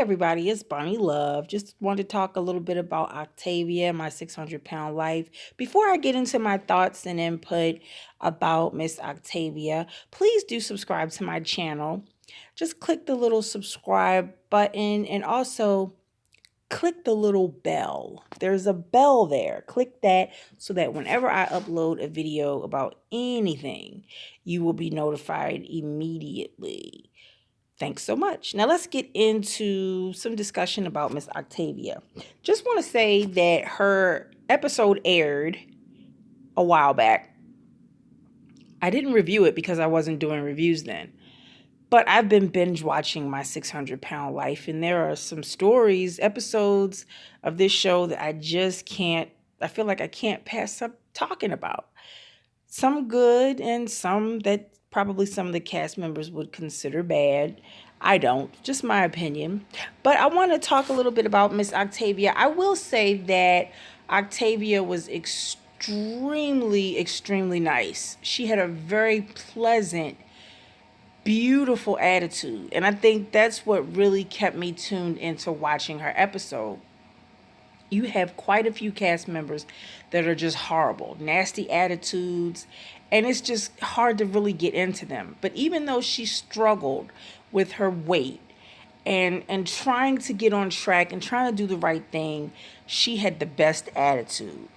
everybody, it's Bonnie Love. Just wanted to talk a little bit about Octavia, my 600-pound life. Before I get into my thoughts and input about Miss Octavia, please do subscribe to my channel. Just click the little subscribe button and also click the little bell. There's a bell there. Click that so that whenever I upload a video about anything, you will be notified immediately. Thanks so much. Now let's get into some discussion about Miss Octavia. Just want to say that her episode aired a while back. I didn't review it because I wasn't doing reviews then. But I've been binge watching my 600-pound life, and there are some stories, episodes of this show that I feel like I can't pass up talking about. Some good and some that probably some of the cast members would consider bad. I don't, just my opinion. But I want to talk a little bit about Miss Octavia. I will say that Octavia was extremely, extremely nice. She had a very pleasant, beautiful attitude. And I think that's what really kept me tuned into watching her episode. You have quite a few cast members that are just horrible, nasty attitudes, and it's just hard to really get into them. But even though she struggled with her weight and trying to get on track and trying to do the right thing, she had the best attitude.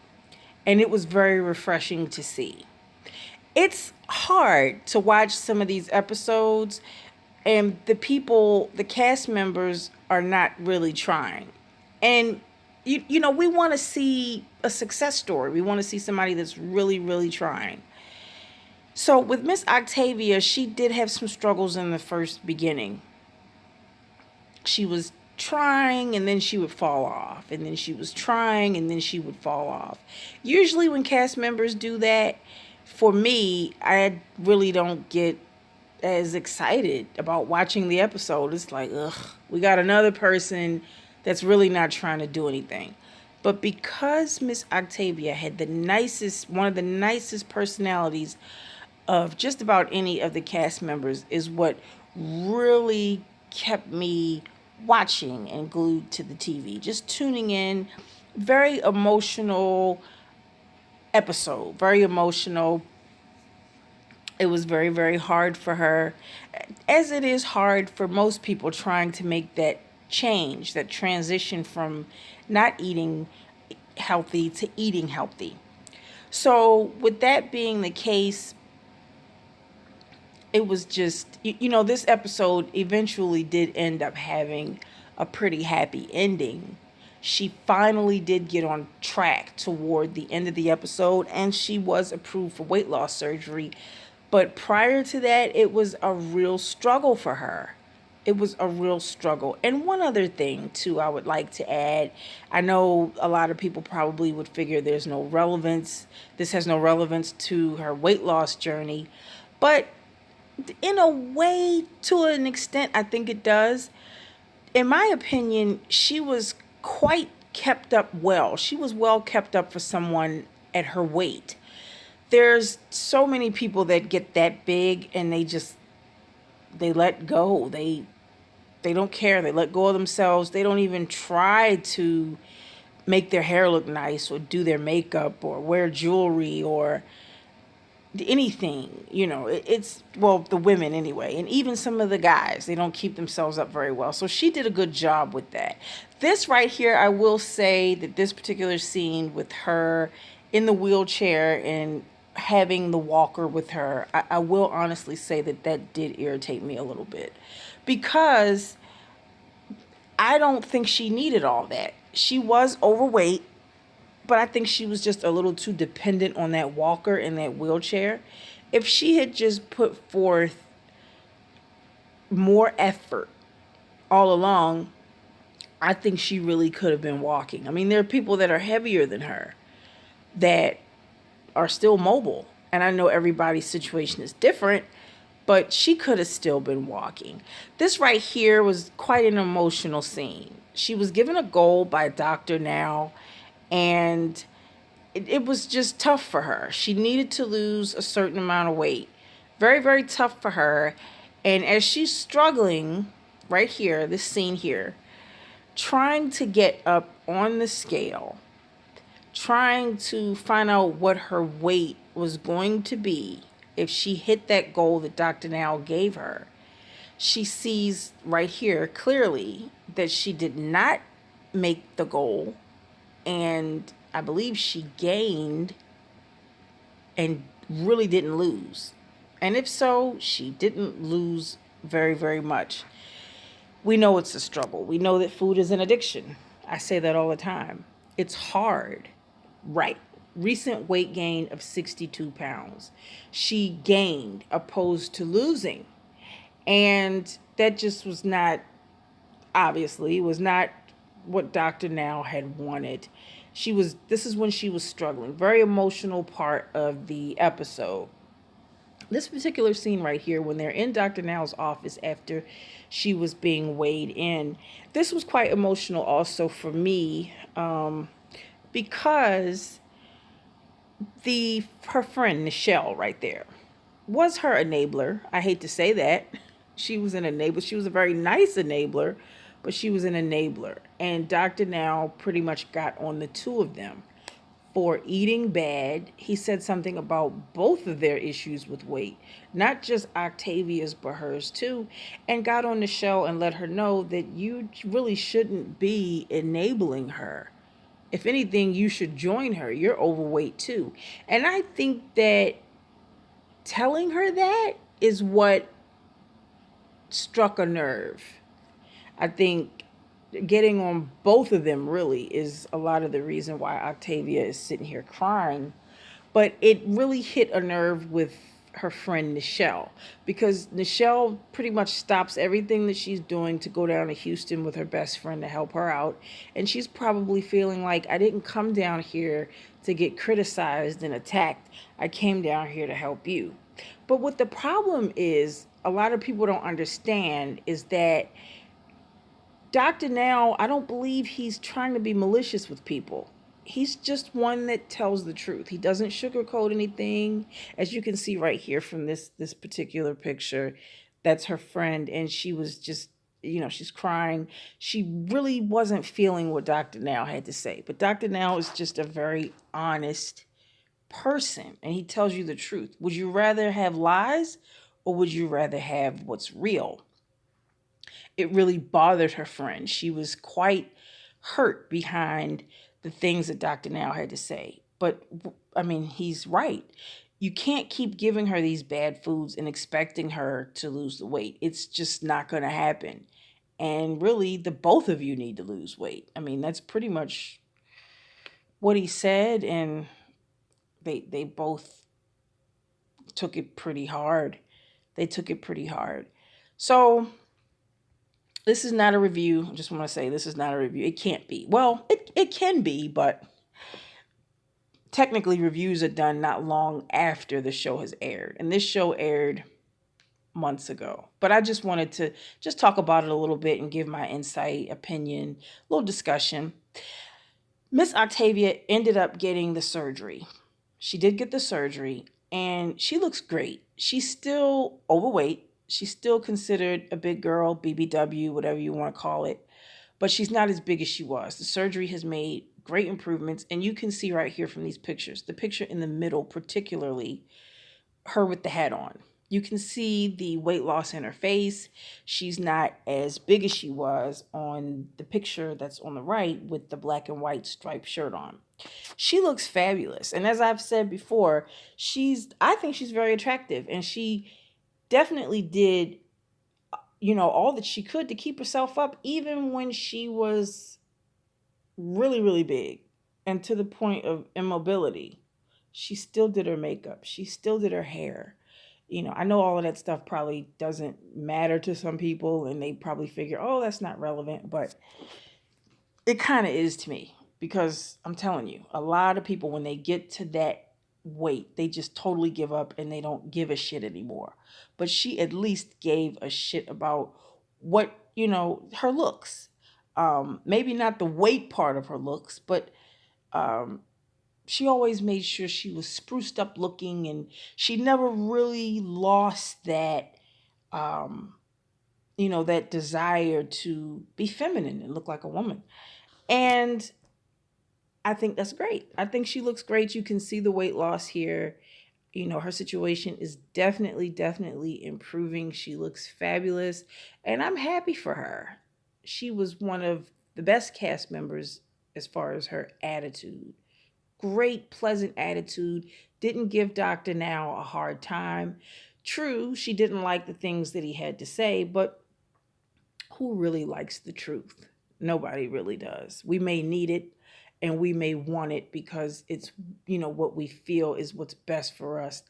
And it was very refreshing to see. It's hard to watch some of these episodes and the cast members are not really trying. And we want to see a success story. We want to see somebody that's really, really trying. So with Miss Octavia, she did have some struggles in the first beginning. She was trying and then she would fall off. And then she was trying and then she would fall off. Usually when cast members do that, for me, I really don't get as excited about watching the episode. It's like, ugh, we got another person that's really not trying to do anything. But because Miss Octavia had one of the nicest personalities of just about any of the cast members, is what really kept me watching and glued to the TV, just tuning in. Very emotional episode, very emotional. It was very, very hard for her, as it is hard for most people trying to make that change, that transition from not eating healthy to eating healthy. So with that being the case, it was just, this episode eventually did end up having a pretty happy ending. She finally did get on track toward the end of the episode, and she was approved for weight loss surgery. But prior to that, it was a real struggle for her. It was a real struggle. And one other thing, too, I would like to add. I know a lot of people probably would figure there's no relevance. This has no relevance to her weight loss journey. But in a way, to an extent, I think it does. In my opinion, she was quite kept up well. She was well kept up for someone at her weight. There's so many people that get that big and they let go. They don't care. They let go of themselves. They don't even try to make their hair look nice or do their makeup or wear jewelry or anything. The women anyway. And even some of the guys, they don't keep themselves up very well. So she did a good job with that. This right here, I will say that this particular scene with her in the wheelchair and having the walker with her, I will honestly say that did irritate me a little bit, because I don't think she needed all that. She was overweight, but I think she was just a little too dependent on that walker and that wheelchair. If she had just put forth more effort all along, I think she really could have been walking. I mean, there are people that are heavier than her that are still mobile. And I know everybody's situation is different, but she could have still been walking. This right here was quite an emotional scene. She was given a goal by a doctor now, and it was just tough for her. She needed to lose a certain amount of weight. Very, very tough for her. And as she's struggling right here, this scene here, trying to get up on the scale, trying to find out what her weight was going to be if she hit that goal that Dr. Now gave her. She sees right here clearly that she did not make the goal, and I believe she gained and really didn't lose. And if so, she didn't lose very, very much. We know it's a struggle. We know that food is an addiction. I say that all the time. It's hard. Right. Recent weight gain of 62 pounds. She gained opposed to losing. And that just was not, obviously, was not what Dr. Now had wanted. This is when she was struggling. Very emotional part of the episode. This particular scene right here, when they're in Dr. Now's office after she was being weighed in, this was quite emotional also for me, because her friend Nichelle right there was her enabler. I hate to say that. She was an enabler. She was a very nice enabler, but she was an enabler. And Dr. Now pretty much got on the two of them for eating bad. He said something about both of their issues with weight, not just Octavia's, but hers too, and got on the show and let her know that you really shouldn't be enabling her. If anything, you should join her. You're overweight too. And I think that telling her that is what struck a nerve. I think getting on both of them really is a lot of the reason why Octavia is sitting here crying. But it really hit a nerve with her friend Nichelle, because Nichelle pretty much stops everything that she's doing to go down to Houston with her best friend to help her out. And she's probably feeling like, I didn't come down here to get criticized and attacked. I came down here to help you. But what the problem is, a lot of people don't understand, is that Dr. Now, I don't believe he's trying to be malicious with people. He's just one that tells the truth. He doesn't sugarcoat anything. As you can see right here from this particular picture, that's her friend, and she was just, she's crying. She really wasn't feeling what Dr. Now had to say. But Dr. Now is just a very honest person, and he tells you the truth. Would you rather have lies, or would you rather have what's real? It really bothered her friend. She was quite hurt behind the things that Dr. Now had to say. But, I mean, he's right. You can't keep giving her these bad foods and expecting her to lose the weight. It's just not going to happen. And really, the both of you need to lose weight. I mean, that's pretty much what he said. And they both took it pretty hard. They took it pretty hard. So this is not a review. I just want to say this is not a review. It can't be. Well, it can be, but technically reviews are done not long after the show has aired. And this show aired months ago. But I just wanted to just talk about it a little bit and give my insight, opinion, a little discussion. Miss Octavia ended up getting the surgery. She did get the surgery, and she looks great. She's still overweight. She's still considered a big girl, BBW, whatever you want to call it. But she's not as big as she was. The surgery has made great improvements. And you can see right here from these pictures, the picture in the middle, particularly her with the hat on. You can see the weight loss in her face. She's not as big as she was on the picture that's on the right with the black and white striped shirt on. She looks fabulous. And as I've said before, I think she's very attractive. And she definitely did, all that she could to keep herself up, even when she was really, really big and to the point of immobility. She still did her makeup. She still did her hair. I know all of that stuff probably doesn't matter to some people, and they probably figure, oh, that's not relevant, but it kind of is to me, because I'm telling you, a lot of people, when they get to that weight, they just totally give up and they don't give a shit anymore. But she at least gave a shit about what, her looks. Maybe not the weight part of her looks, but she always made sure she was spruced up looking, and she never really lost that that desire to be feminine and look like a woman. And I think that's great. I think she looks great. You can see the weight loss here. Her situation is definitely, definitely improving. She looks fabulous, and I'm happy for her. She was one of the best cast members as far as her attitude. Great, pleasant attitude. Didn't give Dr. Now a hard time. True, she didn't like the things that he had to say, but who really likes the truth? Nobody really does. We may need it and we may want it because it's, what we feel is what's best for us,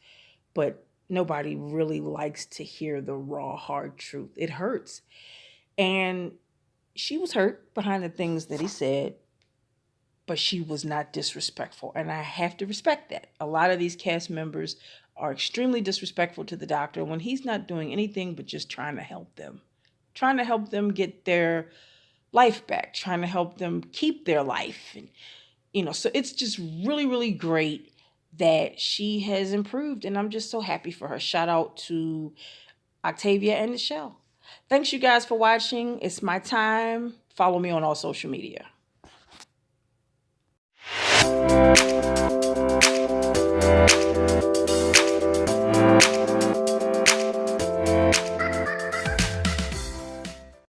but nobody really likes to hear the raw, hard truth. It hurts. And she was hurt behind the things that he said, but she was not disrespectful. And I have to respect that. A lot of these cast members are extremely disrespectful to the doctor when he's not doing anything but just trying to help them get their life back, trying to help them keep their life. And, so it's just really, really great that she has improved. And I'm just so happy for her. Shout out to Octavia and Michelle. Thanks, you guys, for watching. It's my time. Follow me on all social media.